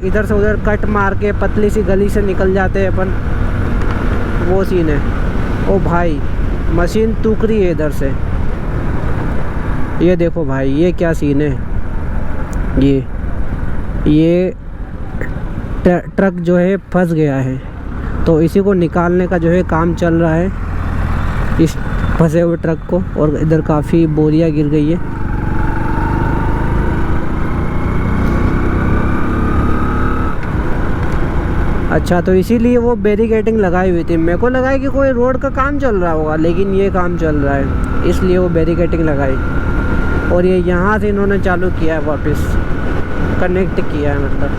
इधर से उधर कट मार के पतली सी गली से निकल जाते हैं अपन, वो सीन है। ओ भाई मशीन तूक रही है इधर से, ये देखो भाई ये क्या सीन है। ये ट्रक जो है फंस गया है, तो इसी को निकालने का जो है काम चल रहा है, इस फंसे हुए ट्रक को। और इधर काफ़ी बोरियां गिर गई है। अच्छा, तो इसीलिए वो बैरिकेडिंग लगाई हुई थी। मेरे को लगा कि कोई रोड का काम चल रहा होगा, लेकिन ये काम चल रहा है, इसलिए वो बैरिकेडिंग लगाई। और ये यहाँ से इन्होंने चालू किया है, वापस कनेक्ट किया है मतलब।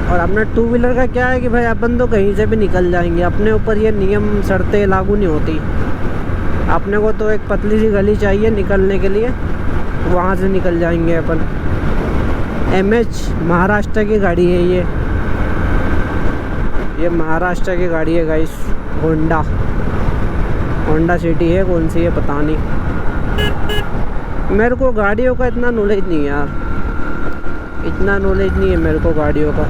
और अपना टू व्हीलर का क्या है कि भाई अपन तो कहीं से भी निकल जाएंगे, अपने ऊपर ये नियम शर्तें लागू नहीं होती। अपने को तो एक पतली सी गली चाहिए निकलने के लिए, वहाँ से निकल जाएंगे अपन। MH महाराष्ट्र की गाड़ी है ये महाराष्ट्र की गाड़ी है गाइस। होंडा सिटी है, कौन सी है पता नहीं। मेरे को गाड़ियों का इतना नॉलेज नहीं है यार, इतना नॉलेज नहीं है मेरे को गाड़ियों का।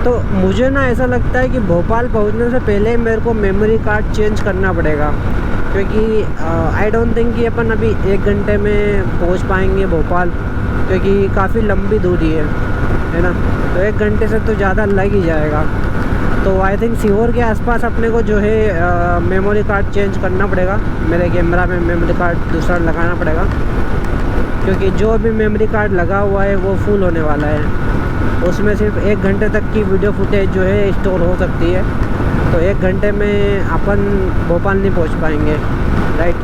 तो मुझे ना ऐसा लगता है कि भोपाल पहुंचने से पहले मेरे को मेमोरी कार्ड चेंज करना पड़ेगा, क्योंकि आई डोंट थिंक कि अपन अभी 1 घंटे में पहुंच पाएंगे भोपाल, क्योंकि काफ़ी लंबी दूरी है ना। तो 1 घंटे से तो ज़्यादा लग ही जाएगा। तो आई थिंक सीहोर के आसपास अपने को जो है मेमोरी कार्ड चेंज करना पड़ेगा। मेरे कैमरा में मेमोरी कार्ड दूसरा लगाना पड़ेगा, क्योंकि जो भी मेमोरी कार्ड लगा हुआ है वो फुल होने वाला है। उसमें सिर्फ 1 घंटे तक की वीडियो फुटेज जो है स्टोर हो सकती है। तो 1 घंटे में अपन भोपाल नहीं पहुंच पाएंगे, राइट।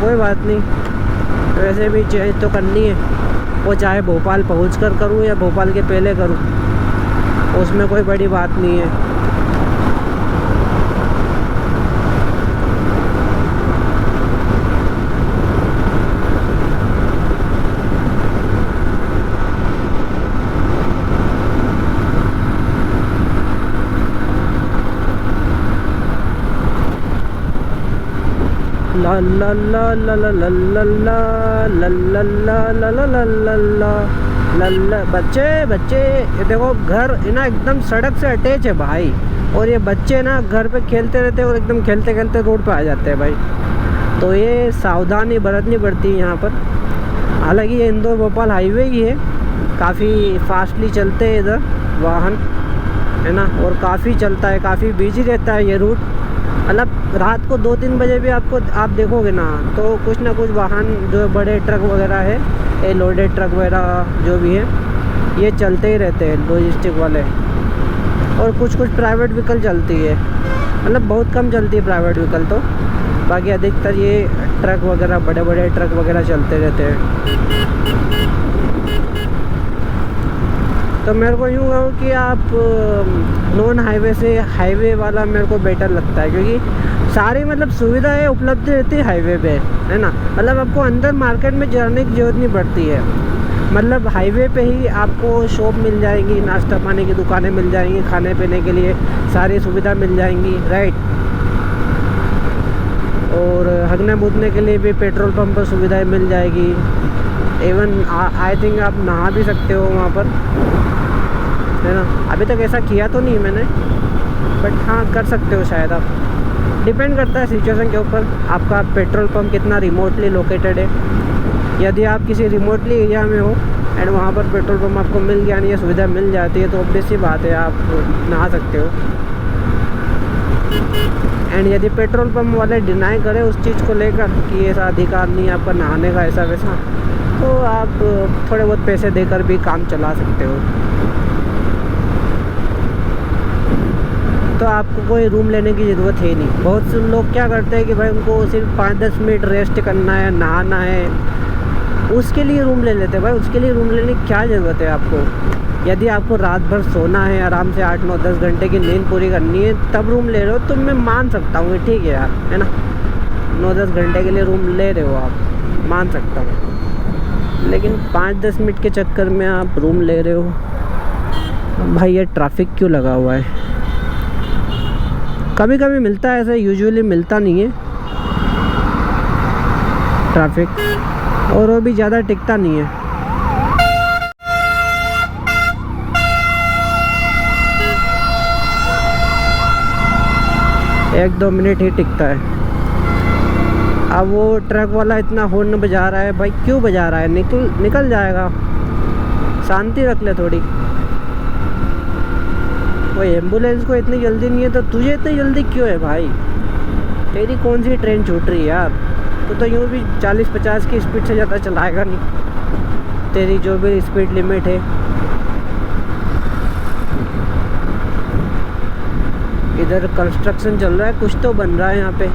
कोई बात नहीं, वैसे भी चेंज तो करनी है, वो चाहे भोपाल पहुँच कर करूँ या भोपाल के पहले करूँ, उसमें कोई बड़ी बात नहीं है। ला ला ला ला ला ला ला ला ला ला ला ला ला ला लल्ला। बच्चे ये देखो, घर है ना एकदम सड़क से अटैच है भाई, और ये बच्चे ना घर पे खेलते रहते हैं और एकदम खेलते खेलते रोड पे आ जाते हैं भाई। तो ये सावधानी बरतनी पड़ती है यहाँ पर। हालांकि ये इंदौर भोपाल हाईवे ही है, काफ़ी फास्टली चलते हैं इधर वाहन, है ना। और काफ़ी चलता है, काफ़ी बिजी रहता है ये रूट। मतलब रात को 2-3 बजे भी आप देखोगे ना, तो कुछ ना कुछ वाहन जो बड़े ट्रक वगैरह है, ये लोडेड ट्रक वगैरह जो भी है, ये चलते ही रहते हैं लॉजिस्टिक वाले। और कुछ प्राइवेट व्हीकल चलती है, मतलब बहुत कम चलती है प्राइवेट व्हीकल तो। बाकी अधिकतर ये ट्रक वगैरह, बड़े बड़े ट्रक वगैरह चलते रहते हैं। तो मेरे को यूँ कहूँ कि आप नॉन हाईवे से हाईवे वाला मेरे को बेटर लगता है, क्योंकि सारी मतलब सुविधाएं उपलब्ध रहती है हाईवे पे, है ना। मतलब आपको अंदर मार्केट में जाने की ज़रूरत नहीं पड़ती है। मतलब हाईवे पे ही आपको शॉप मिल जाएंगी, नाश्ता पानी की दुकानें मिल जाएंगी, खाने पीने के लिए सारी सुविधा मिल जाएंगी, राइट। और हगने मूतने के लिए भी पेट्रोल पंप पर सुविधाएँ मिल जाएगी। इवन आई थिंक आप नहा भी सकते हो वहाँ पर, है ना। अभी तक ऐसा किया तो नहीं मैंने, बट हाँ कर सकते हो शायद आप। डिपेंड करता है सिचुएशन के ऊपर, आपका पेट्रोल पंप कितना रिमोटली लोकेटेड है। यदि आप किसी रिमोटली एरिया में हो एंड वहाँ पर पेट्रोल पंप आपको मिल गया, नहीं, ये सुविधा मिल जाती है, तो ऑब्वियस सी बात है आप नहा सकते हो। एंड यदि पेट्रोल पंप वाले डिनाई करें उस चीज़ को लेकर कि ऐसा अधिकार नहीं है आपका नहाने का, ऐसा वैसा, तो आप थोड़े बहुत पैसे देकर भी काम चला सकते हो। तो आपको कोई रूम लेने की ज़रूरत है नहीं। बहुत से लोग क्या करते हैं कि भाई उनको सिर्फ 5-10 मिनट रेस्ट करना है, नहाना है, उसके लिए रूम ले लेते हैं। भाई उसके लिए रूम लेने की क्या ज़रूरत है आपको? यदि आपको रात भर सोना है, आराम से 8-9-10 घंटे की नींद पूरी करनी है, तब रूम ले रहे हो तो मैं मान सकता हूँ, ठीक है यार, है ना। 9-10 घंटे के लिए रूम ले रहे हो आप, मान सकता हूँ, लेकिन 5-10 मिनट के चक्कर में आप रूम ले रहे हो भाई। ये ट्रैफिक क्यों लगा हुआ है? कभी कभी मिलता है ऐसा, यूजुअली मिलता नहीं है ट्रैफिक, और वो भी ज़्यादा टिकता नहीं है। 1-2 मिनट ही टिकता है। अब वो ट्रक वाला इतना हॉर्न बजा रहा है भाई, क्यों बजा रहा है? निकल जाएगा, शांति रख ले थोड़ी। वो एम्बुलेंस को इतनी जल्दी नहीं है तो तुझे इतनी जल्दी क्यों है भाई? तेरी कौन सी ट्रेन छूट रही है यार? तो यूँ भी 40-50 की स्पीड से ज़्यादा चलाएगा नहीं, तेरी जो भी स्पीड लिमिट है। इधर कंस्ट्रक्शन चल रहा है, कुछ तो बन रहा है यहाँ पे।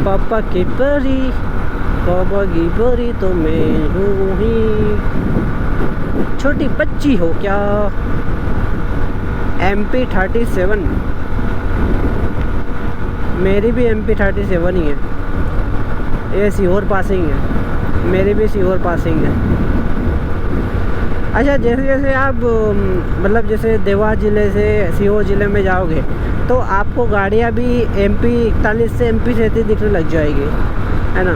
पापा की परी, पापा की परी तो मैं हूँ ही, छोटी बच्ची हो क्या? MP37, मेरी भी MP37 ही है। ये सीहोर पासिंग है, मेरी भी सीहोर पासिंग है। अच्छा, जैसे जैसे आप मतलब जैसे देवास ज़िले से सीहोर ज़िले में जाओगे तो आपको गाड़ियाँ भी MP41 से MP37 दिखने लग जाएगी, है ना।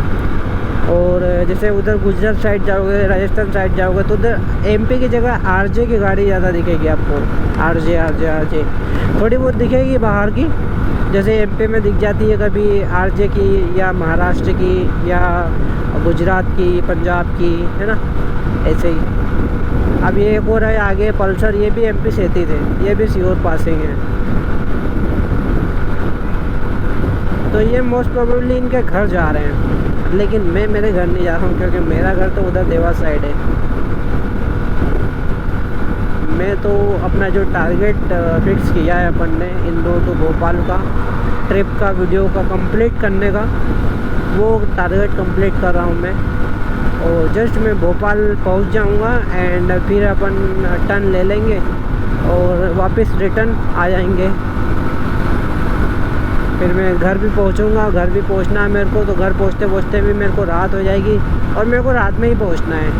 और जैसे उधर गुजरात साइड जाओगे, राजस्थान साइड जाओगे तो उधर MP की जगह RJ की गाड़ी ज़्यादा दिखेगी आपको। RJ थोड़ी बहुत दिखेगी बाहर की, जैसे MP में दिख जाती है कभी RJ की, या महाराष्ट्र की, या गुजरात की, पंजाब की, है ना, ऐसे ही। अब ये एक और है आगे पल्सर, ये भी MP37 थे, ये भी सीहोर पासिंग है। तो ये मोस्ट प्रोबेबली इनके घर जा रहे हैं, लेकिन मैं मेरे घर नहीं जा रहा हूँ क्योंकि मेरा घर तो उधर देवास साइड है। मैं तो अपना जो टारगेट फिक्स किया है अपन ने इंदौर टू भोपाल का ट्रिप का वीडियो का कंप्लीट करने का, वो टारगेट कंप्लीट कर रहा हूँ मैं। और जस्ट मैं भोपाल पहुँच जाऊँगा एंड फिर अपन टर्न ले लेंगे और वापस रिटर्न आ जाएंगे। फिर मैं घर भी पहुंचूंगा, घर भी पहुंचना है मेरे को, तो घर पहुंचते पहुंचते भी मेरे को रात हो जाएगी और मेरे को रात में ही पहुंचना है।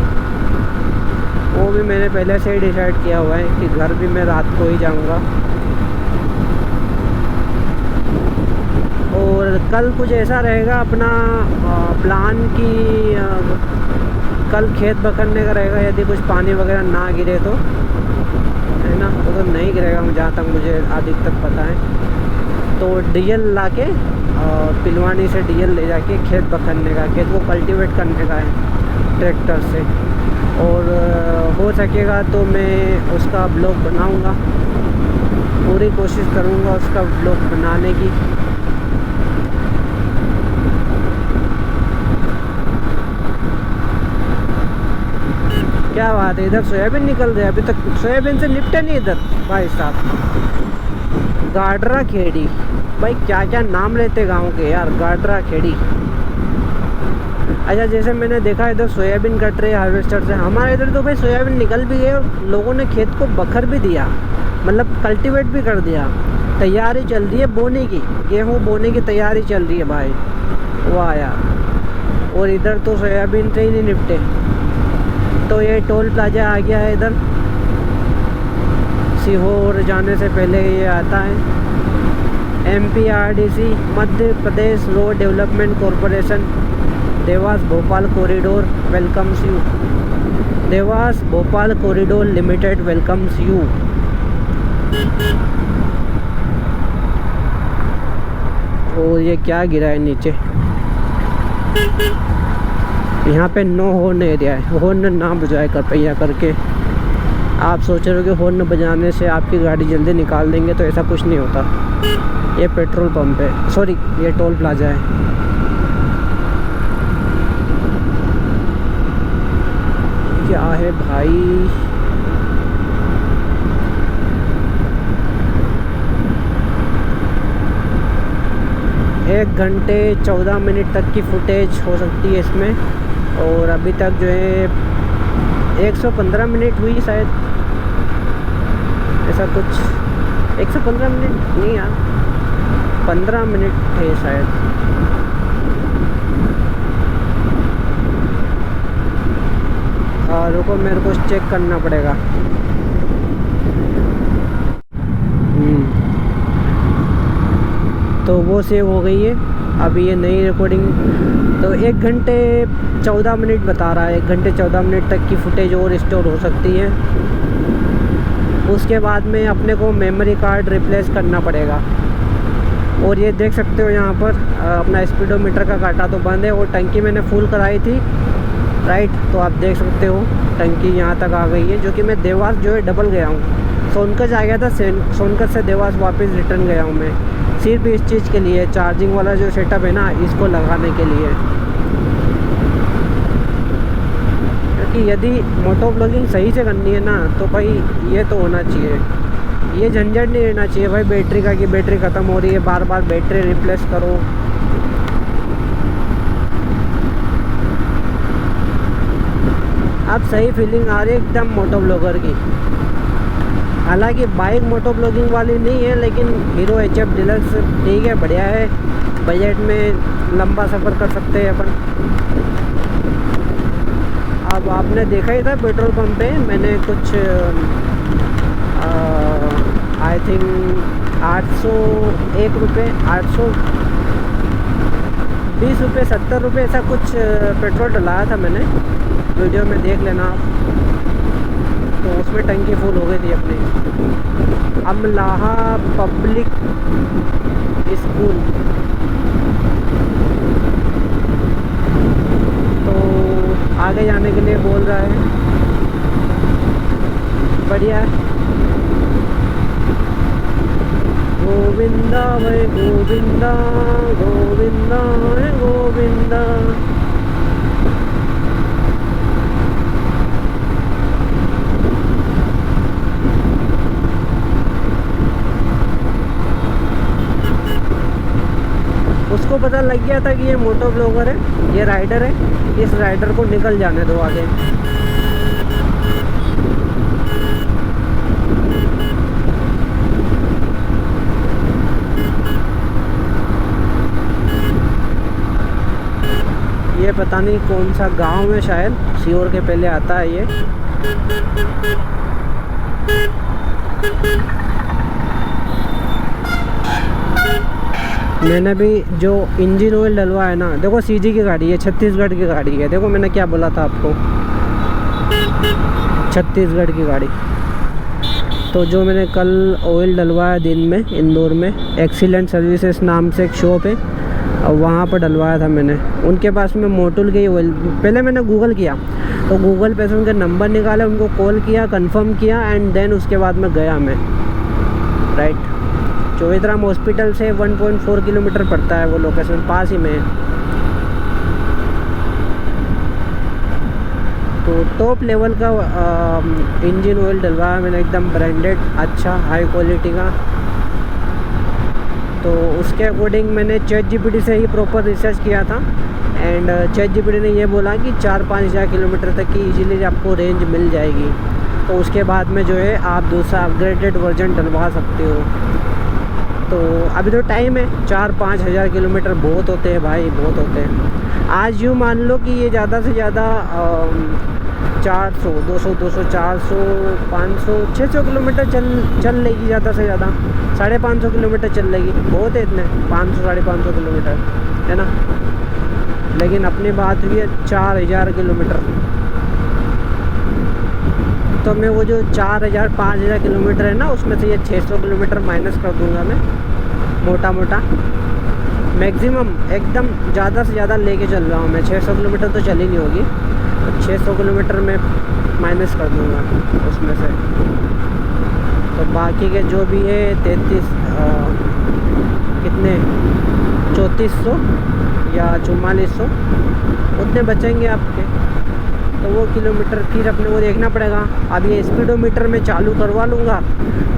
वो भी मैंने पहले से ही डिसाइड किया हुआ है कि घर भी मैं रात को ही जाऊंगा। और कल कुछ ऐसा रहेगा अपना प्लान की कल खेत बखरने का रहेगा, यदि कुछ पानी वगैरह ना गिरे तो, है ना। वो तो नहीं गिरेगा जहाँ तक मुझे अधिकतर पता है। तो डीजल ला के पिलवानी से डीजल ले जाके खेत बखरने का, खेत को कल्टीवेट करने का है ट्रैक्टर से। और हो सकेगा तो मैं उसका ब्लॉग बनाऊंगा, पूरी कोशिश करूंगा उसका ब्लॉग बनाने की। क्या बात है, इधर सोयाबीन निकल रही है, अभी तक सोयाबीन से निपटे नहीं इधर भाई साहब। गाडरा खेड़ी, भाई क्या क्या नाम लेते गांव के यार, गाडरा खेड़ी। अच्छा, जैसे मैंने देखा इधर सोयाबीन कट रहे हार्वेस्टर से, हमारे इधर तो भाई सोयाबीन निकल भी गए और लोगों ने खेत को बखर भी दिया, मतलब कल्टीवेट भी कर दिया। तैयारी चल रही है बोने की, गेहूँ बोने की तैयारी चल रही है भाई, वाह यार। और इधर तो सोयाबीन से ही नहीं निपटे। तो ये टोल प्लाजा आ गया है इधर, सीहोर जाने से पहले ये आता है। MPRDC Madhya Pradesh road development corporation Dewas Bhopal corridor welcomes you. Dewas Bhopal corridor limited welcomes you. और ये क्या गिरा है नीचे? यहाँ पे नो हॉर्न एरिया है, हॉर्न ना बजाए कृपया करके। आप सोच रहे हो कि हॉर्न बजाने से आपकी गाड़ी जल्दी निकाल देंगे, तो ऐसा कुछ नहीं होता। ये पेट्रोल पंप है, सॉरी ये टोल प्लाजा है। क्या है भाई, 1 घंटे 14 मिनट तक की फुटेज हो सकती है इसमें। और अभी तक जो है 115 मिनट हुई शायद, ऐसा कुछ। 115 मिनट नहीं यार, 15 मिनट थे शायद। रुको मेरे को चेक करना पड़ेगा। तो वो सेव हो गई है। अभी ये नई रिकॉर्डिंग तो 1 घंटे 14 मिनट बता रहा है। 1 घंटे 14 मिनट तक की फुटेज और स्टोर हो सकती है। उसके बाद में अपने को मेमोरी कार्ड रिप्लेस करना पड़ेगा। और ये देख सकते हो यहाँ पर अपना स्पीडोमीटर का कांटा तो बंद है। और टंकी मैंने फुल कराई थी, राइट। तो आप देख सकते हो टंकी यहाँ तक आ गई है, जो कि मैं देवास जो है डबल गया हूँ। सोनकच आ गया था, सोनकच से देवास वापस रिटर्न गया हूँ मैं, सिर्फ इस चीज़ के लिए, चार्जिंग वाला जो सेटअप है ना, इसको लगाने के लिए। क्योंकि यदि मोटो ब्लॉगिंग सही से करनी है ना, तो भाई ये तो होना चाहिए, ये झंझट नहीं रहना चाहिए भाई बैटरी का, कि बैटरी ख़त्म हो रही है, बार बार बैटरी रिप्लेस करो। अब सही फीलिंग आ रही है एकदम मोटो ब्लॉगर की। हालांकि बाइक मोटो ब्लॉगिंग वाली नहीं है, लेकिन हीरो HF डिलक्स ठीक है, बढ़िया है। बजट में लंबा सफ़र कर सकते हैं अपन। अब आपने देखा ही था पेट्रोल पंप पे मैंने कुछ आई थिंक 801 रुपये, 820 रुपये, 70 रुपये, ऐसा कुछ पेट्रोल डलाया था मैंने, वीडियो में देख लेना आप। तो उसमें टंकी फुल हो गई थी अपनी। अमलाहा पब्लिक स्कूल, तो आगे जाने के लिए बोल रहा है, बढ़िया है। गोविंदा वै गोविंदा, गोविंदा वै गोविंदा। उसको पता लग गया था कि ये मोटो ब्लॉगर है, ये राइडर है, इस राइडर को निकल जाने दो आगे। ये पता नहीं कौन सा गांव है, शायद सीहोर के पहले आता है ये। मैंने भी जो इंजन ऑयल डलवा है ना, देखो CG की गाड़ी है, छत्तीसगढ़ की गाड़ी है। देखो मैंने क्या बोला था आपको, छत्तीसगढ़ की गाड़ी। तो जो मैंने कल ऑयल डलवाया दिन में इंदौर में, एक्सीलेंट सर्विसेज नाम से एक शॉप है, और वहाँ पर डलवाया था मैंने। उनके पास में मोटुल के ऑयल, पहले मैंने गूगल किया, तो गूगल पे से उनके नंबर निकाले, उनको कॉल किया, कंफर्म किया, एंड देन उसके बाद में गया मैं, राइट। चौधराम हॉस्पिटल से 1.4 किलोमीटर पड़ता है वो लोकेशन, पास ही में है। तो टॉप लेवल का इंजन ऑयल डलवाया मैंने, एकदम ब्रांडेड, अच्छा, हाई क्वालिटी का। तो उसके अकॉर्डिंग मैंने ChatGPT से ही प्रॉपर रिसर्च किया था, एंड ChatGPT ने ये बोला कि 4-5 हज़ार किलोमीटर तक की इजीली आपको रेंज मिल जाएगी। तो उसके बाद में जो है आप दूसरा अपग्रेडेड वर्जन डलवा सकते हो। तो अभी तो टाइम है, 4-5 हज़ार किलोमीटर बहुत होते हैं भाई, बहुत होते हैं। आज यूँ मान लो कि ये ज़्यादा से ज़्यादा 400, 200, 200, 400, 500, 600 किलोमीटर चल लेगी ज़्यादा से ज़्यादा। 550 किलोमीटर चल लेगी, बहुत है इतने, 500-550 किलोमीटर, है ना। लेकिन अपनी बात हुई है 4000 किलोमीटर, तो मैं वो जो 4000-5000 किलोमीटर है ना, उसमें से ये 600 किलोमीटर माइनस कर दूंगा मैं, मोटा मोटा। मैक्सिमम एकदम ज़्यादा से ज़्यादा लेके चल रहा हूँ मैं, 600 किलोमीटर तो चली नहीं होगी, तो 600 किलोमीटर में माइनस कर दूंगा उसमें से। तो बाकी के जो भी है 33 कितने 3400 या 4400 उतने बचेंगे आपके। तो वो किलोमीटर फिर अपने को देखना पड़ेगा। अब ये स्पीडोमीटर में चालू करवा लूँगा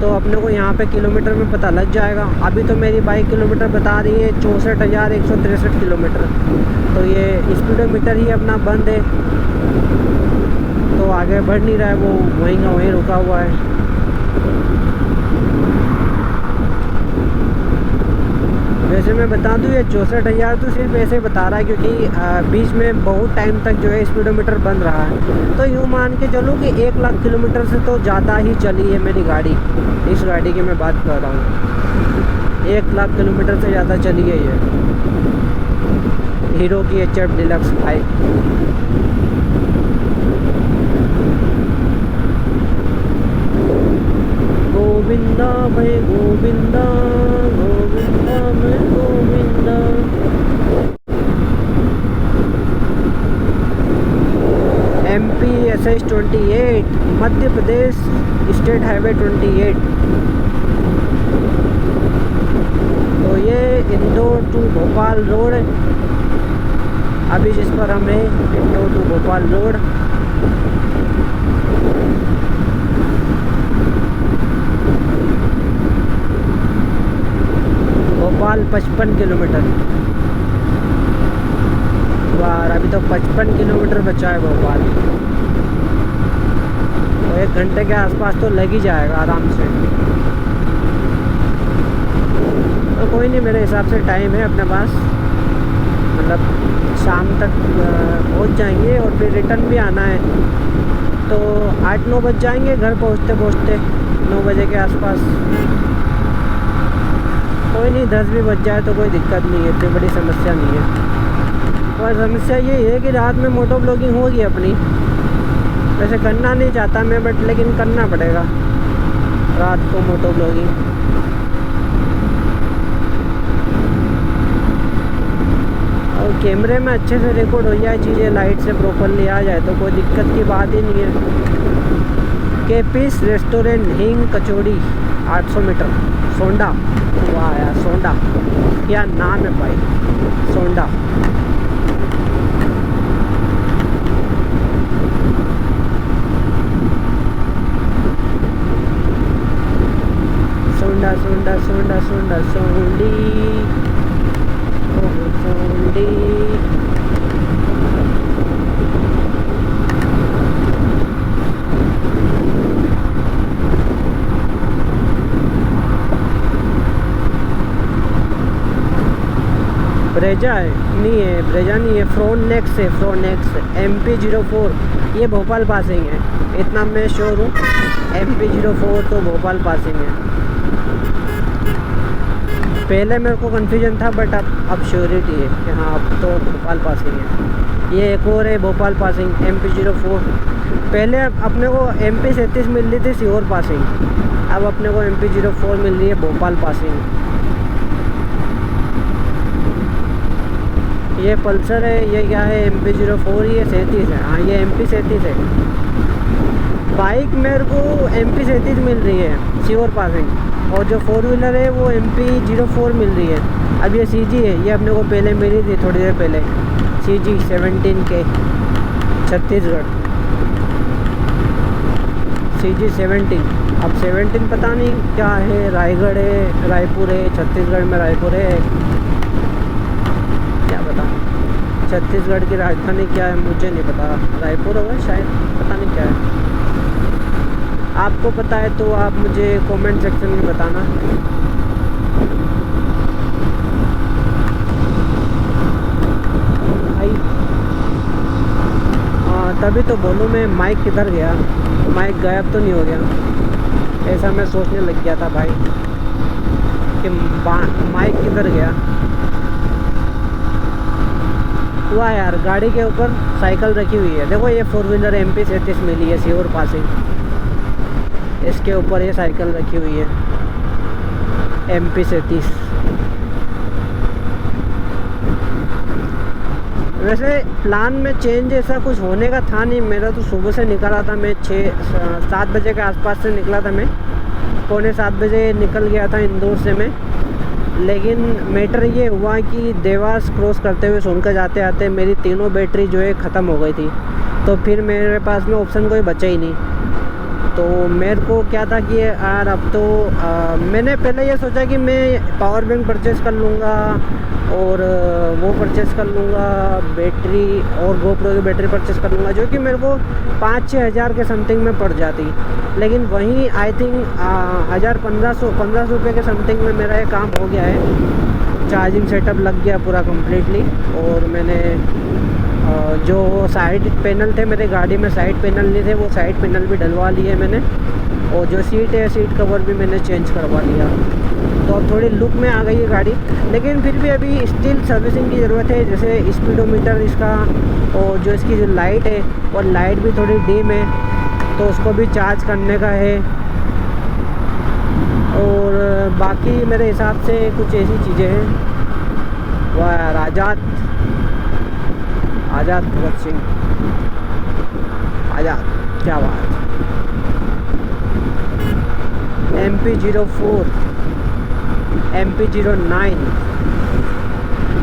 तो अपने को यहाँ पे किलोमीटर में पता लग जाएगा। अभी तो मेरी बाइक किलोमीटर बता रही है 64,163 किलोमीटर। तो ये स्पीडोमीटर ही अपना बंद है, तो आगे बढ़ नहीं रहा है, वो वहीं का वहीं रुका हुआ है। वैसे मैं बता दूं ये 64,000 तो सिर्फ ऐसे बता रहा है क्योंकि बीच में बहुत टाइम तक जो है स्पीडोमीटर बंद रहा है। तो यूँ मान के चलो कि 1 लाख किलोमीटर से तो ज़्यादा ही चली है मेरी गाड़ी। इस गाड़ी की मैं बात कर रहा हूँ, 1 लाख किलोमीटर से ज़्यादा चली है ये हीरो की HF डिलक्स बाइक। गोविंदा भाई गोविंदा, गोविंदा भाई Govinda. MP SS 28 Madhya Pradesh state highway 28। तो ये इंदौर टू भोपाल रोड है अभी जिस पर हम हैं, Indore to Bhopal road. Bhopal 55 kilometre. बार अभी तो 55 किलोमीटर बचा है भोपाल, तो 1 घंटे के आसपास तो लग ही जाएगा आराम से। तो कोई नहीं, मेरे हिसाब से टाइम है अपने पास, मतलब शाम तक पहुंच जाएंगे और फिर रिटर्न भी आना है। तो 8-9 बज जाएंगे घर पहुंचते पहुंचते, 9 बजे के आसपास। कोई नहीं, 10 भी बज जाए तो कोई दिक्कत नहीं है, इतनी बड़ी समस्या नहीं है। और समस्या ये है कि रात में मोटो ब्लॉगिंग होगी अपनी। वैसे करना नहीं चाहता मैं, बट लेकिन करना पड़ेगा रात को मोटो ब्लॉगिंग। और कैमरे में अच्छे से रिकॉर्ड हो जाए चीज़ें, लाइट से प्रॉपरली आ जाए तो कोई दिक्कत की बात ही नहीं है। केपीस रेस्टोरेंट हिंग कचौड़ी 800 मीटर सोंडा। वाह यार, सोंडा क्या नाम है भाई, सोंडा। सोंडा सोंडा सोंडा सोंडा सोंडी, ओह सोंडी। ब्रेजा है नहीं है, ब्रेजा नहीं है, फ्रोनेक्स है, फ्रोनेक्स MP04। ये भोपाल पासिंग है, इतना मैं श्योर हूँ। MP04 तो भोपाल पासिंग है। पहले मेरे को कन्फ्यूजन था, बट अब श्योरिटी है कि हाँ अब तो भोपाल पासिंग है। ये एक और है भोपाल पासिंग MP04। पहले अपने को MP37 मिल रही थी सीहोर पासिंग, अब अपने को MP04 मिल रही है भोपाल पासिंग। ये पल्सर है, ये क्या है MP04, ये 37 है। हाँ ये MP37 है। बाइक मेरे को MP37 मिल रही है सीहोर पासिंग, और जो 4 व्हीलर है वो MP04 मिल रही है। अब ये CG है, ये अपने को पहले मिली थी थोड़ी देर पहले, CG 17K छत्तीसगढ़, CG 17। अब 17 पता नहीं क्या है, रायगढ़ है, रायपुर है, छत्तीसगढ़ में रायपुर है, क्या पता। छत्तीसगढ़ की राजधानी क्या है मुझे नहीं पता, रायपुर होगा शायद, पता नहीं क्या है। आपको पता है तो आप मुझे कमेंट सेक्शन में बताना। भाई तभी तो बोलूँ मैं, माइक किधर गया, माइक गायब तो नहीं हो गया, ऐसा मैं सोचने लग गया था भाई कि माइक किधर गया। हुआ यार, गाड़ी के ऊपर साइकिल रखी हुई है, देखो ये 4 व्हीलर MP37 मिली है सीहोर पासिंग, इसके ऊपर ये साइकिल रखी हुई है MP37। वैसे प्लान में चेंज ऐसा कुछ होने का था नहीं, मेरा तो सुबह से निकला था मैं 6-7 बजे के आसपास से निकला था मैं, 6:45 बजे निकल गया था इंदौर से मैं। लेकिन मैटर ये हुआ कि देवास क्रॉस करते हुए सोनकर जाते आते मेरी तीनों बैटरी जो है ख़त्म हो गई थी। तो फिर मेरे पास में ऑप्शन कोई बचा ही नहीं। तो मेरे को क्या था कि यार अब तो मैंने पहले ये सोचा कि मैं पावर बैंक परचेज़ कर लूँगा और वो परचेज़ कर लूँगा, बैटरी और गोप्रो की बैटरी परचेज़ कर लूँगा, जो कि मेरे को 5-6 हज़ार के समथिंग में पड़ जाती। लेकिन वहीं आई थिंक 1500 रुपये के समथिंग में मेरा ये काम हो गया है। चार्जिंग सेटअप लग गया पूरा कम्प्लीटली, और मैंने जो साइड पैनल थे मेरे गाड़ी में, साइड पैनल नहीं थे, वो साइड पैनल भी डलवा लिए मैंने, और जो सीट है सीट कवर भी मैंने चेंज करवा लिया। तो अब थोड़ी लुक में आ गई है गाड़ी, लेकिन फिर भी अभी स्टिल सर्विसिंग की ज़रूरत है। जैसे स्पीडोमीटर इसका, और जो इसकी जो लाइट है और लाइट भी थोड़ी डिम है, तो उसको भी चार्ज करने का है। और बाकी मेरे हिसाब से कुछ ऐसी चीज़ें हैं। वाह यार, आज़ाद भगत सिंह, आज़ाद, क्या बात। MP04, MP09,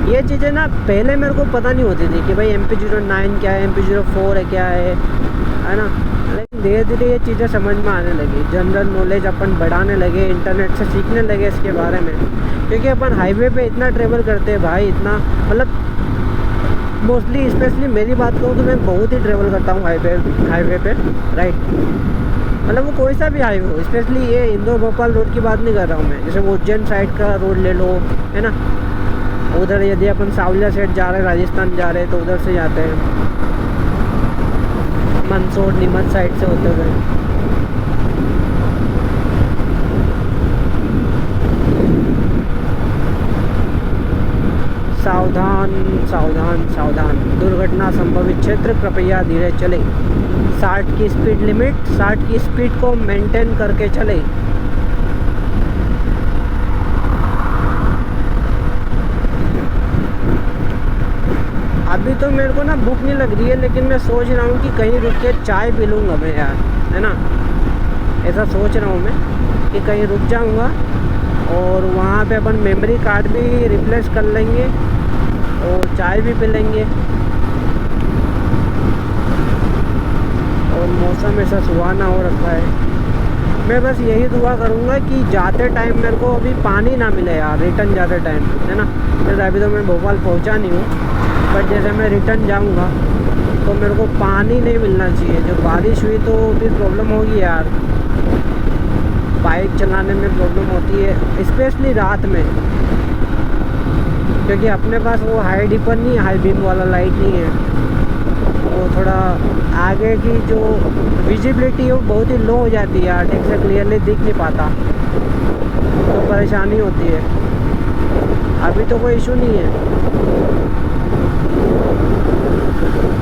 ये चीज़ें ना पहले मेरे को पता नहीं होती थी कि भाई MP09 क्या है, MP04 है क्या है ना। लेकिन धीरे धीरे ये चीज़ें समझ में आने लगी, जनरल नॉलेज अपन बढ़ाने लगे, इंटरनेट से सीखने लगे इसके बारे में। क्योंकि अपन हाईवे पे इतना ट्रेवल करते हैं भाई, इतना मतलब मोस्टली, स्पेशली मेरी बात करूँ तो मैं बहुत ही ट्रेवल करता हूँ हाईवे पे, राइट। मतलब वो कोई सा भी हाईवे हो, स्पेशली ये इंदौर भोपाल रोड की बात नहीं कर रहा हूँ मैं। जैसे वो उज्जैन साइड का रोड ले लो, है ना, उधर यदि अपन सावलिया साइड जा रहे हैं, राजस्थान जा रहे हैं, तो उधर से जाते हैं, मंदसौर नीमच साइड से होते हुए। सावधान सावधान सावधान, दुर्घटना संभवित क्षेत्र, कृपया धीरे चले। 60 की स्पीड लिमिट, 60 की स्पीड को मेंटेन करके चले। अभी तो मेरे को ना भूख नहीं लग रही है, लेकिन मैं सोच रहा हूँ कि कहीं रुक के चाय पी लूँगा मैं यार, है ना। ऐसा सोच रहा हूँ मैं कि कहीं रुक जाऊँगा और वहाँ पे अपन मेमोरी कार्ड भी रिप्लेस कर लेंगे और चाय भी पी लेंगे। और मौसम ऐसा सुहाना हो रखा है। मैं बस यही दुआ करूँगा कि जाते टाइम मेरे को अभी पानी ना मिले यार, रिटर्न जाते टाइम, है ना। जैसे अभी तो मैं भोपाल पहुँचा नहीं हूँ, बट जैसे मैं रिटर्न जाऊँगा तो मेरे को पानी नहीं मिलना चाहिए। जो बारिश हुई तो भी प्रॉब्लम होगी यार, बाइक चलाने में प्रॉब्लम होती है, स्पेशली रात में, क्योंकि अपने पास वो हाई डिपर नहीं, हाई बीम वाला लाइट नहीं है। वो थोड़ा आगे की जो विजिबिलिटी है वो बहुत ही लो हो जाती है यार, ठीक से क्लियरली दिख नहीं पाता, तो परेशानी होती है। अभी तो कोई इशू नहीं है,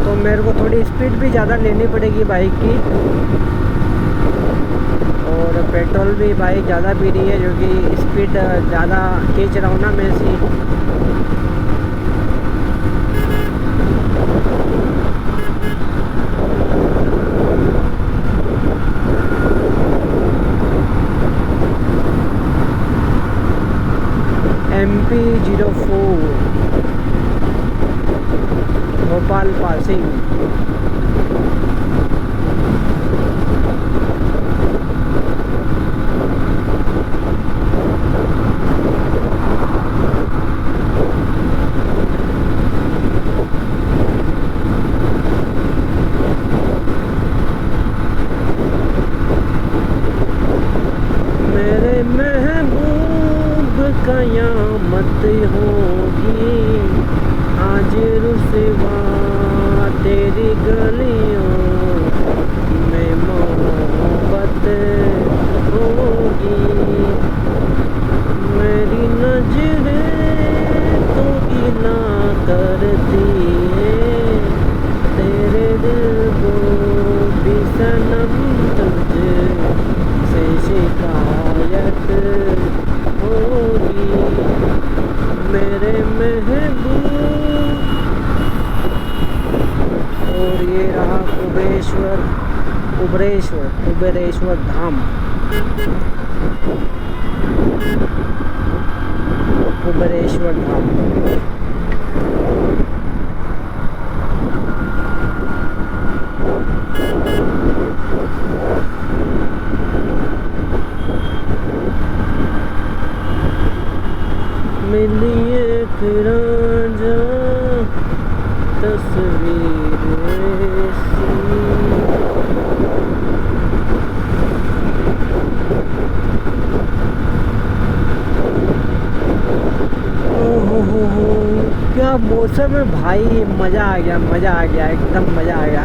तो मेरे को थोड़ी स्पीड भी ज़्यादा लेनी पड़ेगी बाइक की, और पेट्रोल भी बाइक ज़्यादा पी रही है, जो कि स्पीड ज़्यादा खींच रहा हूँ ना मैं इसी। MP04 Bhopal passing. मेरे महबूब कयामत होगी आज रुसवा तेरी गलियों में मोहब्बत होगी। मेरी नजरें तो गिला करती है तेरे दिल को भी सनम, तुझे से शिकायत होगी मेरे महबूब। और ये रहा कुबेरेश्वर धाम, कुबेरेश्वर धाम। तस्वीर ऐसी। हो क्या मौसम है भाई, मज़ा आ गया, मज़ा आ गया, एकदम मज़ा आ गया।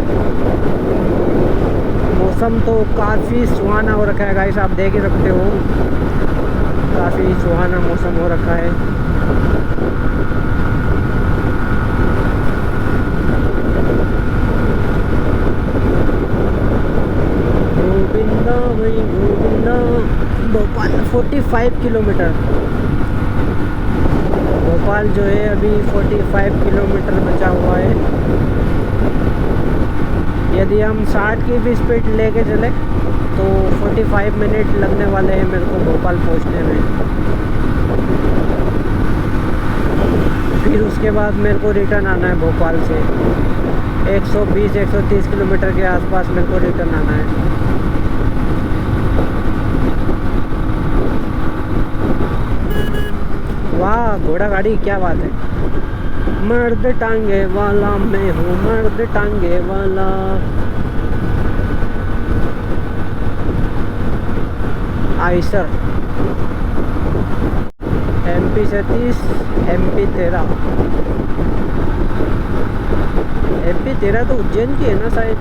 मौसम तो काफ़ी सुहाना हो रखा है गाइस, आप देख ही सकते हो, काफ़ी सुहाना मौसम हो रखा है। गोविंदा भाई गोविंदा। भोपाल 45 किलोमीटर, भोपाल जो है अभी 45 किलोमीटर बचा हुआ है। यदि हम 60 की भी स्पीड लेके चले तो 45 मिनट लगने वाले हैं मेरे को भोपाल पहुंचने में। फिर उसके बाद मेरे को रिटर्न आना है भोपाल से 120-130 किलोमीटर के आसपास मेरे को रिटर्न आना है। वाह घोड़ा गाड़ी, क्या बात है। मर्द टांगे वाला मैं हूँ, मर्द टांगे वाला। Eicher MP 37, MP 13। MP 13 तो उज्जैन की है ना शायद,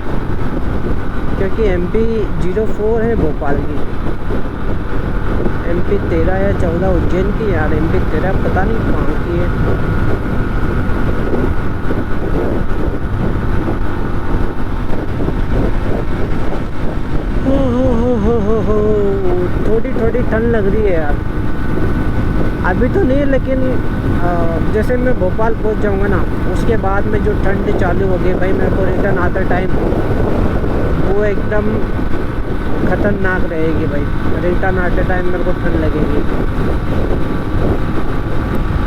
क्योंकि MP 04 है भोपाल की। MP 13 या 14 उज्जैन की यार, MP 13 पता नहीं कहाँ की है। थोड़ी थोड़ी ठंड लग रही है यार, अभी तो नहीं, लेकिन जैसे मैं भोपाल पहुंच जाऊंगा ना उसके बाद में जो ठंड चालू होगी भाई, मेरे को रिटर्न आते टाइम वो एकदम खतरनाक रहेगी भाई। रिटर्न आते टाइम मेरे को ठंड लगेगी।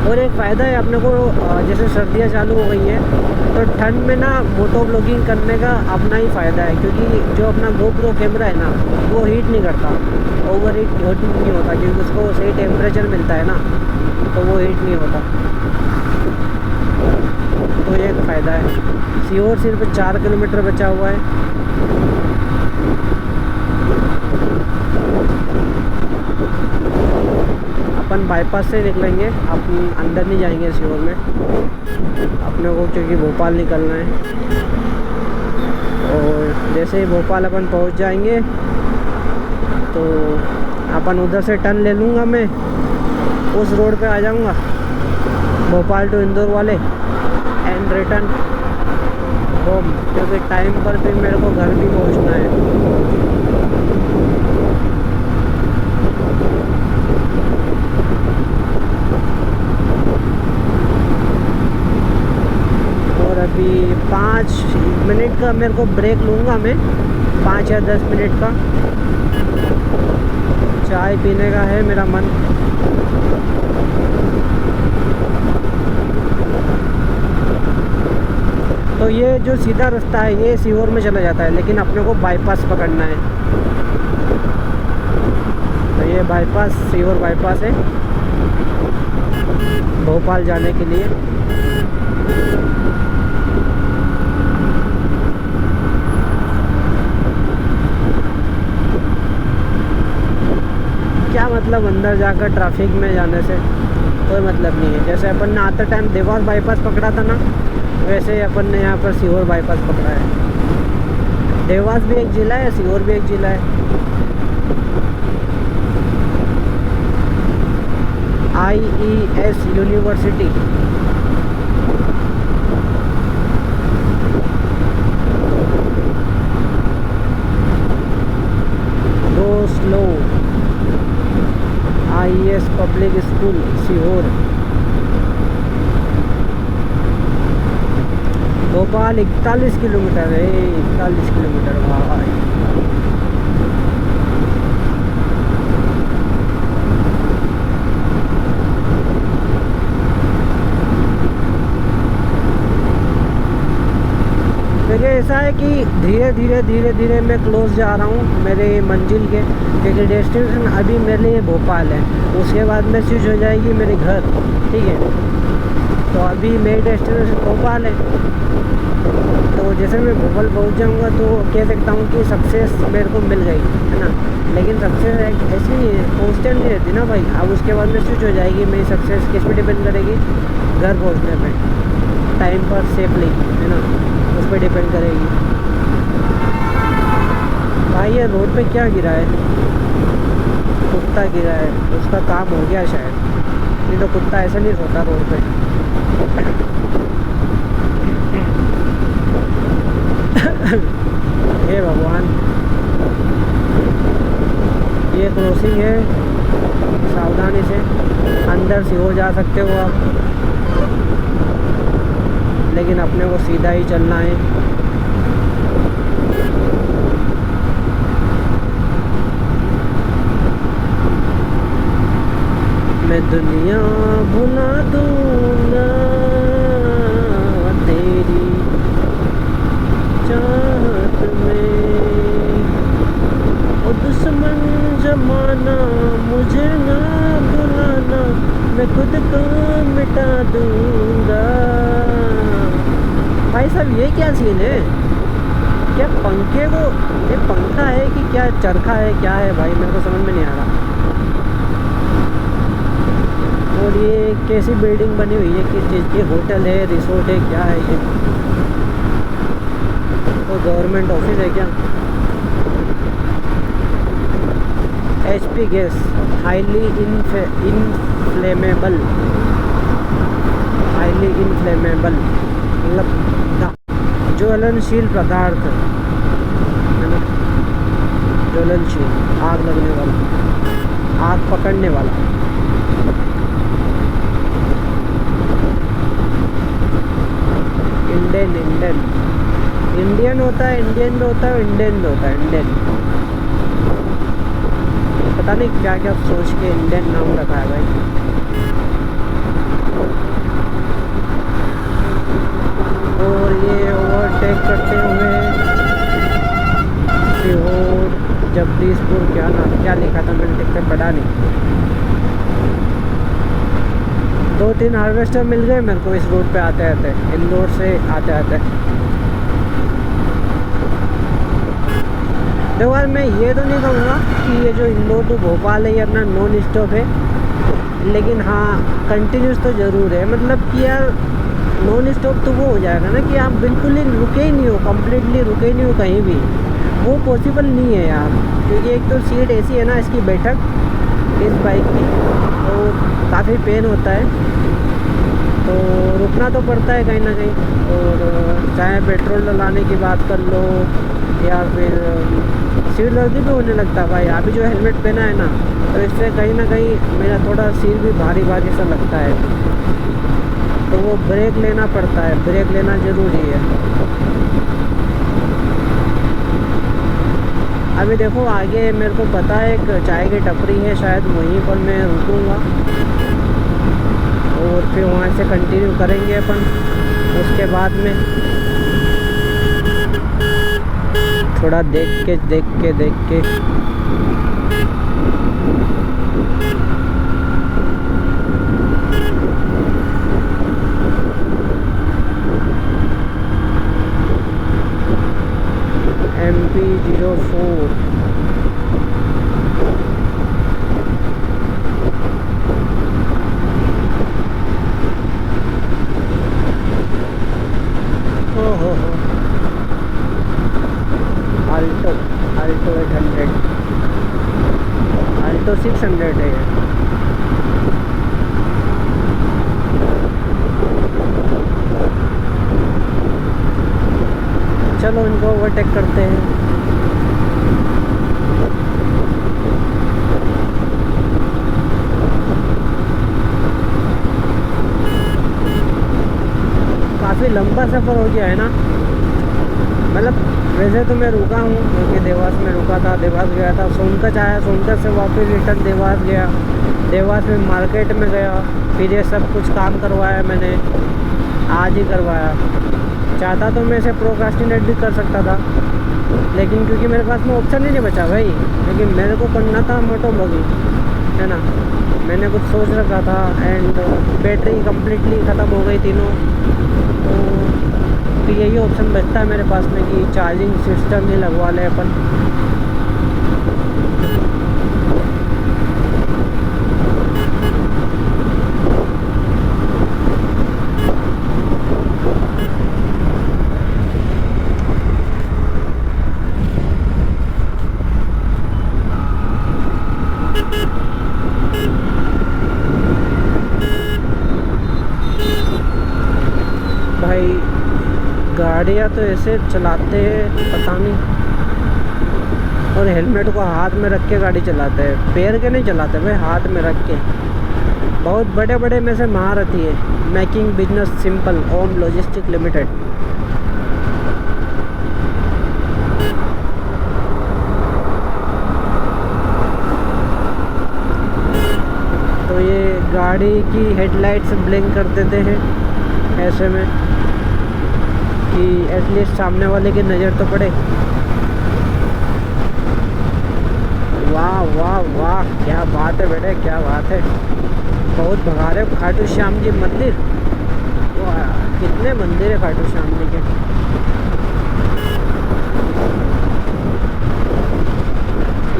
और एक फ़ायदा है अपने को, जैसे सर्दियाँ चालू हो गई है तो ठंड में ना मोटो ब्लॉगिंग करने का अपना ही फ़ायदा है, क्योंकि जो अपना GoPro कैमरा है ना वो हीट नहीं करता, ओवर हीट नहीं होता, क्योंकि उसको सही टेम्परेचर मिलता है ना, तो वो हीट नहीं होता। तो ये एक फ़ायदा है। सीहोर सिर्फ 4 किलोमीटर बचा हुआ है। अपन बाईपास से निकलेंगे, अपन अंदर नहीं जाएंगे सीहोर में अपने को, क्योंकि भोपाल निकलना है। और जैसे ही भोपाल अपन पहुंच जाएंगे तो अपन उधर से टर्न ले लूँगा, मैं उस रोड पे आ जाऊँगा भोपाल टू इंदौर वाले, एंड रिटर्न होम, क्योंकि टाइम पर फिर मेरे को घर भी पहुँचना है। अभी 5 मिनट का मेरे को ब्रेक लूँगा मैं, 5 या 10 मिनट का। चाय पीने का है मेरा मन। तो ये जो सीधा रास्ता है ये सीहोर में चला जाता है, लेकिन अपने को बाईपास पकड़ना है। तो ये बाईपास सीहोर बाईपास है भोपाल जाने के लिए। क्या मतलब अंदर जाकर ट्रैफिक में जाने से कोई मतलब नहीं है। जैसे अपन ने आते टाइम देवास बाईपास पकड़ा था ना, वैसे अपन ने यहाँ पर सीहोर बाईपास पकड़ा है। देवास भी एक ज़िला है, सीहोर भी एक ज़िला है। IES university. Go slow. IES public school Sehore. Bhopal 41 kilometre है, 41 किलोमीटर भाई। देखिए ऐसा है कि धीरे धीरे मैं क्लोज जा रहा हूँ मेरे मंजिल के, क्योंकि डेस्टिनेशन अभी मेरे लिए भोपाल है, उसके बाद में स्विच हो जाएगी मेरे घर। ठीक है, तो अभी मेरी डेस्टिनेशन भोपाल है, तो जैसे मैं भोपाल पहुंच जाऊंगा तो कह सकता हूँ कि सक्सेस मेरे को मिल गई, है ना। लेकिन सक्सेस ऐसी नहीं है, कॉन्स्टेंट नहीं रहती ना भाई। अब उसके बाद में स्विच हो जाएगी। मेरी सक्सेस किस पे डिपेंड करेगी? घर पहुँचने पे टाइम पर सेफली, है ना, उस पर डिपेंड करेगी। भाई ये रोड पे क्या गिरा है? कुत्ता गिरा है, उसका काम हो गया शायद, नहीं तो कुत्ता ऐसे नहीं सोता रोड पे। हे भगवान, ये क्रॉसिंग है, सावधानी से अंदर से हो जा सकते हो आप, लेकिन अपने को सीधा ही चलना है। मैं दुनिया भुला दूंगा तेरी चाहत में, ओ दुश्मन जमाना मुझे ना बुलाना, मैं खुद को मिटा दूंगा। भाई साहब ये क्या सीन है? क्या पंखे को, ये पंखा है कि क्या चरखा है, क्या है भाई, मेरे को समझ में नहीं आ रहा। और ये कैसी बिल्डिंग बनी हुई है, किस चीज़ की? होटल है, रिसोर्ट है, क्या है ये? तो गवर्नमेंट ऑफिस है क्या? HP gas highly inflammable, highly inflammable मतलब ज्वलनशील पदार्थ, है ना, ज्वलनशील, आग लगने वाला, आग पकड़ने वाला। इंडियन होता है, इंडियन भी होता है, इंडियन भी होता है, इंडियन। पता नहीं क्या क्या सोच के इंडियन नाम रखा है भाई। और ये ओवरटेक करते हुए सीहोर जगदीशपुर, क्या नाम, क्या लिखा था मैंने ठीक से पढ़ा नहीं। 2-3 हार्वेस्टर मिल गए मेरे को इस रोड पे आते आते, इंदौर से आते आते। देखो यार, मैं ये तो नहीं कहूँगा कि ये जो इंदौर टू भोपाल है ये अपना नॉन स्टॉप है, लेकिन हाँ कंटिन्यूस तो ज़रूर है। मतलब कि यार नॉन स्टॉप तो वो हो जाएगा ना कि आप बिल्कुल ही रुके ही नहीं हो, कम्प्लीटली रुके ही नहीं हो कहीं भी, वो पॉसिबल नहीं है यार। क्योंकि एक तो सीट ऐसी है ना इसकी बैठक, इस बाइक की, तो काफ़ी पेन होता है, तो रुकना तो पड़ता है कहीं ना कहीं। और चाहे पेट्रोल डलाने की बात कर लो या फिर सिर दर्द भी होने लगता है भाई। अभी जो हेलमेट पहना है ना, तो इससे कहीं ना कहीं मेरा थोड़ा सिर भी भारी भारी सा लगता है, तो वो ब्रेक लेना पड़ता है, ब्रेक लेना ज़रूरी है। अभी देखो आगे मेरे को पता है एक चाय की टपरी है, शायद वहीं पर मैं रुकूँगा और फिर वहाँ से कंटिन्यू करेंगे अपन। उसके बाद में थोड़ा देख के MP04 हो अल्टो 800, अल्टो 600 है ये। चलो इनको ओवरटेक करते हैं। काफ़ी लंबा सफ़र हो गया है ना। मतलब वैसे तो मैं रुका हूँ, क्योंकि देवास में रुका था, देवास गया था, सोनकच आया, सोनकच से वापस रिटर्न देवास गया, देवास में मार्केट में गया, फिर ये सब कुछ काम करवाया मैंने, आज ही करवाया। चाहता तो मैं इसे प्रोक्रास्टिनेट भी कर सकता था, लेकिन क्योंकि मेरे पास में ऑप्शन ही नहीं बचा भाई, लेकिन मेरे को करना था मोटो ब्लॉगिंग, है ना। मैंने कुछ सोच रखा था एंड बैटरी कम्प्लीटली ख़त्म हो गई तीनों। तो फिर यही ऑप्शन बचता है मेरे पास में कि चार्जिंग सिस्टम ही लगवा ले अपन। भाई गाड़ियाँ तो ऐसे चलाते हैं पता नहीं, और हेलमेट को हाथ में रख के गाड़ी चलाते हैं, पैर के नहीं चलाते भाई, हाथ में रख के। बहुत बड़े बड़े में से महारथी है। मेकिंग बिजनेस सिंपल, ओम लॉजिस्टिक लिमिटेड। तो ये गाड़ी की हेडलाइट्स ब्लिंक कर देते हैं ऐसे में कि एटलीस्ट सामने वाले की नज़र तो पड़े। वाह वाह वाह, क्या बात है बेटे, क्या बात है। बहुत भगा रहे हो खाटू श्याम जी मंदिर। वाह, कितने मंदिर है खाटू श्याम जी के।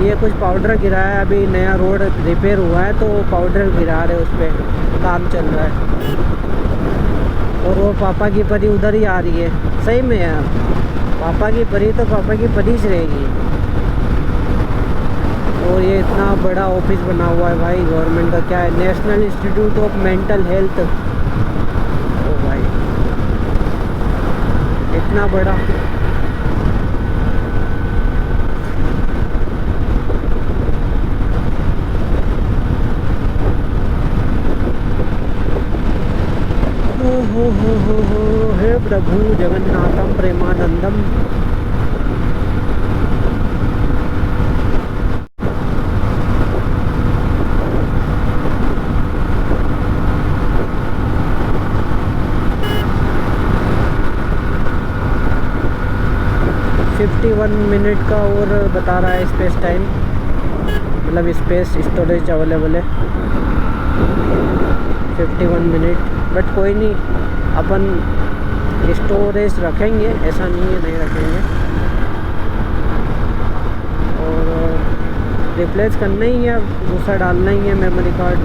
ये कुछ पाउडर गिरा है, अभी नया रोड रिपेयर हुआ है तो पाउडर गिरा रहे, उस पर काम चल रहा है। और वो पापा की परी उधर ही आ रही है। सही में यार, पापा की परी तो पापा की परी ही रहेगी। और ये इतना बड़ा ऑफिस बना हुआ है भाई गवर्नमेंट का, क्या है, national institute of mental health. ओ भाई, इतना बड़ा। हो हे प्रभु जगन्नाथम प्रेमानंदम। $51 मिनट का और बता रहा है स्पेस टाइम, मतलब स्पेस स्टोरेज अवेलेबल है 51 मिनट। बट कोई नहीं, अपन स्टोरेज रखेंगे, ऐसा नहीं है नहीं रखेंगे। और रिप्लेस करना ही है, दूसरा डालना ही है मेमोरी कार्ड।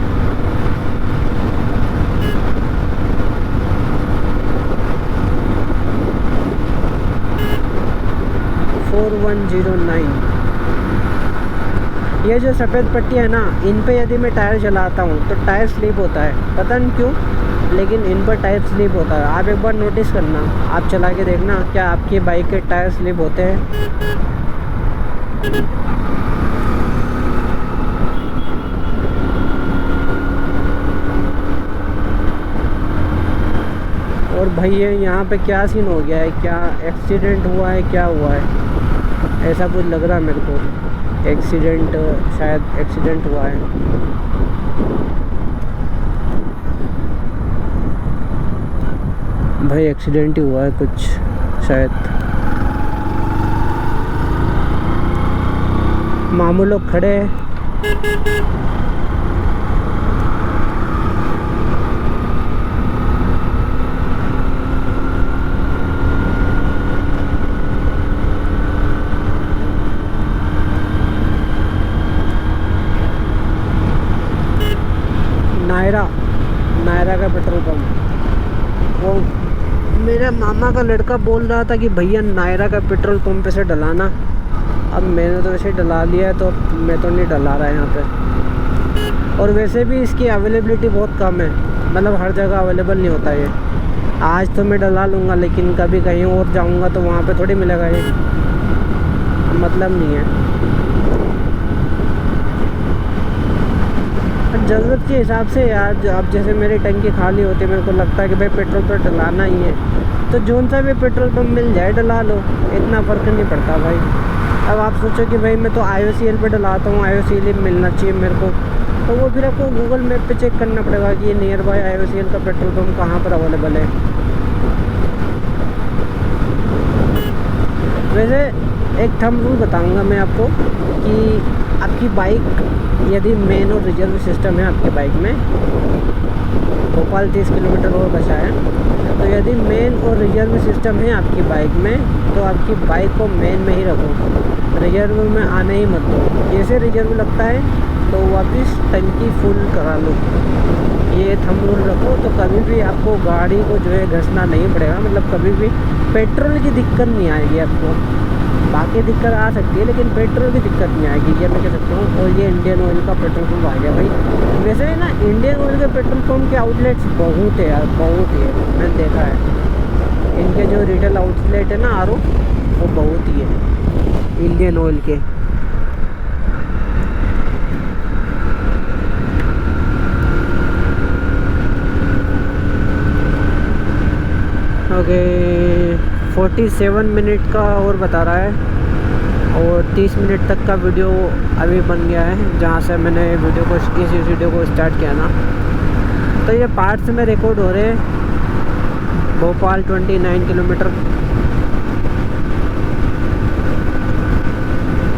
$4109। ये जो सफ़ेद पट्टी है ना, इन पे यदि मैं टायर चलाता हूँ तो टायर स्लिप होता है, पता नहीं क्यों, लेकिन इन पर टायर स्लिप होता है। आप एक बार नोटिस करना, आप चला के देखना क्या आपकी बाइक के टायर स्लिप होते हैं। और भाई ये यहाँ पे क्या सीन हो गया है, क्या एक्सीडेंट हुआ है, क्या हुआ है, ऐसा कुछ लग रहा है मेरे को। एक्सीडेंट, शायद एक्सीडेंट हुआ है। भाई एक्सीडेंट ही हुआ है कुछ शायद। मामू लोग खड़े हैं। नायरा का पेट्रोल पंप। वो मेरे मामा का लड़का बोल रहा था कि भैया नायरा का पेट्रोल पंप पे से डलाना। अब मैंने तो वैसे डला लिया है, तो मैं तो नहीं डला रहा यहाँ पे। और वैसे भी इसकी अवेलेबिलिटी बहुत कम है, मतलब हर जगह अवेलेबल नहीं होता ये। आज तो मैं डला लूँगा, लेकिन कभी कहीं और जाऊँगा तो वहाँ पे थोड़ी मिलेगा ये, मतलब नहीं है। ज़रूरत के हिसाब से यार, अब जैसे मेरी टंकी खाली होती है, मेरे को लगता है कि भाई पेट्रोल तो डलाना ही है, तो जोन सा भी पेट्रोल पंप मिल जाए डला लो, इतना फ़र्क नहीं पड़ता भाई। अब आप सोचो कि भाई मैं तो IOCL पे डलाता हूँ, IOCL मिलना चाहिए मेरे को, तो वो फिर आपको गूगल मैप पे चेक करना पड़ेगा कि ये नियर बाय IOCL का पेट्रोल पंप कहाँ पर अवेलेबल है। वैसे एक थंब रूल बताऊँगा मैं आपको कि आपकी बाइक यदि मेन और रिजर्व सिस्टम है आपकी बाइक में, भोपाल 30 किलोमीटर और बचा है, तो यदि मेन और रिजर्व सिस्टम है आपकी बाइक में तो आपकी बाइक को मेन में ही रखो, रिजर्व में आने ही मत दो। जैसे रिजर्व लगता है तो वापस टंकी फुल करा लो, ये थंब रूल रखो। तो कभी भी आपको गाड़ी को जो है घसना नहीं पड़ेगा, मतलब कभी भी पेट्रोल की दिक्कत नहीं आएगी आपको। बाकी दिक्कत आ सकती है लेकिन पेट्रोल की दिक्कत नहीं आएगी, ये मैं कह सकता हूँ। और ये इंडियन ऑयल का पेट्रोल पंप आ गया भाई। वैसे ना इंडियन ऑयल के पेट्रोल पंप के आउटलेट्स बहुत है यार, बहुत ही है, मैंने देखा है। इनके जो रिटेल आउटलेट है ना आरओ, वो बहुत ही है इंडियन ऑयल के। ओके 47 मिनट का और बता रहा है, और 30 मिनट तक का वीडियो अभी बन गया है जहाँ से मैंने इस वीडियो को स्टार्ट किया ना। तो ये पार्ट्स में रिकॉर्ड हो रहे हैं। भोपाल 29 किलोमीटर,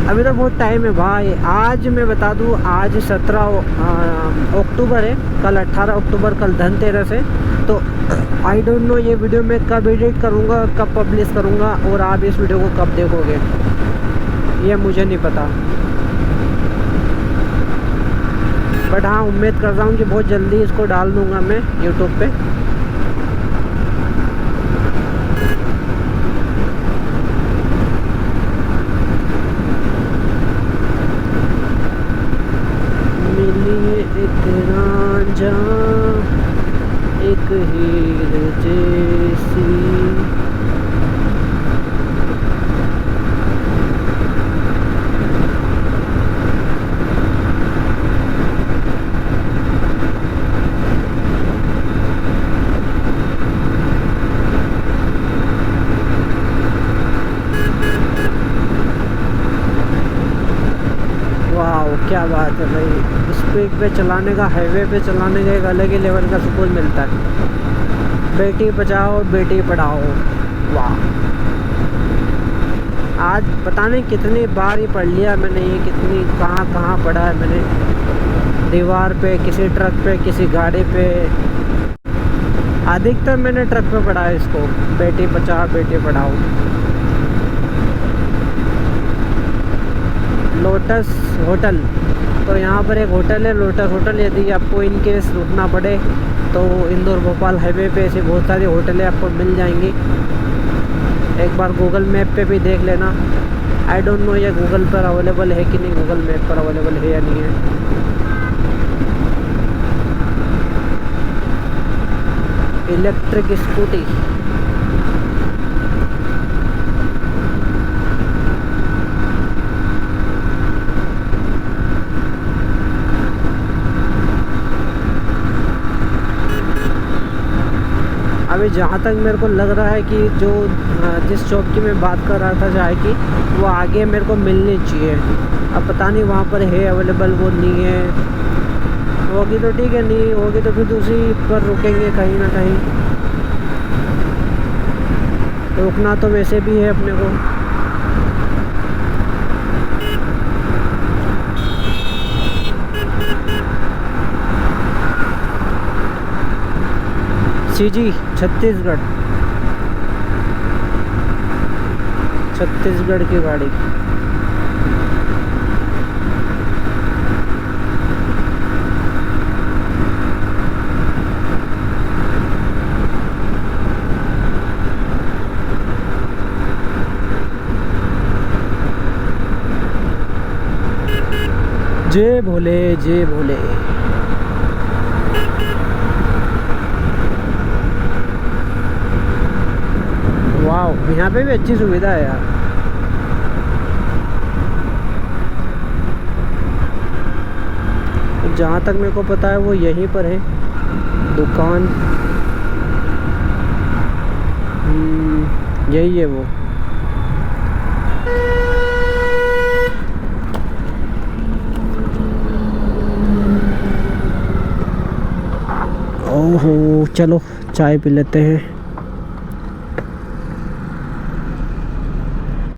अभी तो बहुत टाइम है भाई। आज मैं बता दूँ, आज 17 अक्टूबर है, कल 18 अक्टूबर, कल धनतेरस है। तो आई डोंट नो ये वीडियो मैं कब एडिट करूँगा, कब पब्लिश करूँगा, और आप इस वीडियो को कब देखोगे ये मुझे नहीं पता। बट हाँ, उम्मीद करता हूँ कि बहुत जल्दी इसको डाल दूँगा मैं यूट्यूब पे। मिली एक रांझा एक हीर जैसी, वाह क्या बात है भाई। स्पीड पे चलाने का, हाईवे पे चलाने का एक अलग ही लेवल का सुकून मिलता है। बेटी बचाओ बेटी पढ़ाओ, वाह। आज पता नहीं कितनी बार ही पढ़ लिया मैंने ये, कितनी कहाँ पढ़ा है मैंने, दीवार पे, किसी ट्रक पे, किसी गाड़ी पे। अधिकतर मैंने ट्रक पे पढ़ा है इसको, बेटी बचाओ बेटी पढ़ाओ। लोटस होटल, तो यहाँ पर एक होटल है लोटस होटल। यदि आपको इन केस रुकना पड़े तो इंदौर भोपाल हाईवे पे ऐसी बहुत सारी होटलें आपको मिल जाएंगी। एक बार गूगल मैप पे भी देख लेना। आई डोंट नो ये गूगल पर अवेलेबल है कि नहीं, गूगल मैप पर अवेलेबल है या नहीं है। इलेक्ट्रिक स्कूटी, अभी जहाँ तक मेरे को लग रहा है कि जो जिस शॉप की मैं बात कर रहा था चाय की, वो आगे meरे को मिलनी चाहिए। अब पता नहीं वहाँ पर है अवेलेबल, वो नहीं है। होगी तो ठीक है, नहीं होगी तो फिर दूसरी पर रुकेंगे कहीं ना कहीं। रुकना तो वैसे भी है अपने को। सीजी छत्तीसगढ़ की गाड़ी। जय भोले जय भोले। वाह, यहाँ पे भी अच्छी सुविधा है यार। जहाँ तक मेरे को पता है वो यहीं पर है दुकान, यही है वो। ओहो, चलो चाय पी लेते हैं।